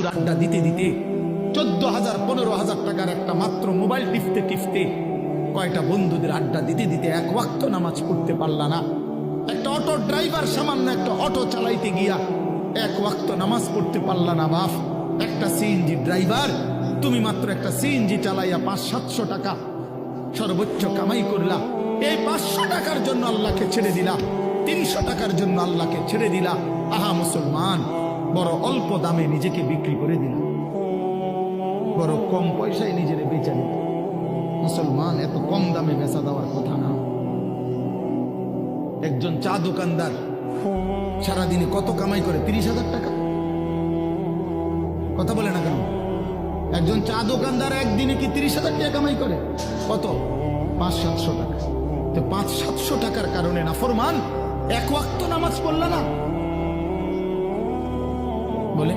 বন্ধুরা আড্ডা দিতে দিতে 14,000 15,000 টাকার একটা মাত্র মোবাইল টিপতে টিপতে কয়টা বন্ধুদের আড্ডা দিতে দিতে এক ওয়াক্ত নামাজ পড়তে পারলা না। একটা অটো ড্রাইভার সামান্য একটা অটো চালাইতে গিয়া এক ওয়াক্ত নামাজ পড়তে পারলা না বাপ। একটা সিএনজি ড্রাইভার, তুমি মাত্র একটা সিএনজি চালাইয়া 500-700 টাকা সর্বোচ্চ কামাই করলা। এই 500 টাকার জন্য আল্লাহকে ছেড়ে দিলা, 300 টাকার জন্য আল্লাহকে ছেড়ে দিলা। আহা মুসলমান, বড় অল্প দামে নিজেকে বিক্রি করে দিলা, বড় কম পয়সায় নিজের বেচা দিল। মুসলমান, এত কম দামে বেচা দেওয়ার কথা না। একজন চা দোকানদার সারাদিনে কত কামাই করে? 30,000 টাকা। কথা বলে না কেন? একজন চা দোকানদার একদিনে কি 30,000 টাকা কামাই করে? কত? 500-700 টাকা। তো 500-700 টাকার কারণে নাফরমান এক ওয়াক্ত নামাজ পড়লা না? বলে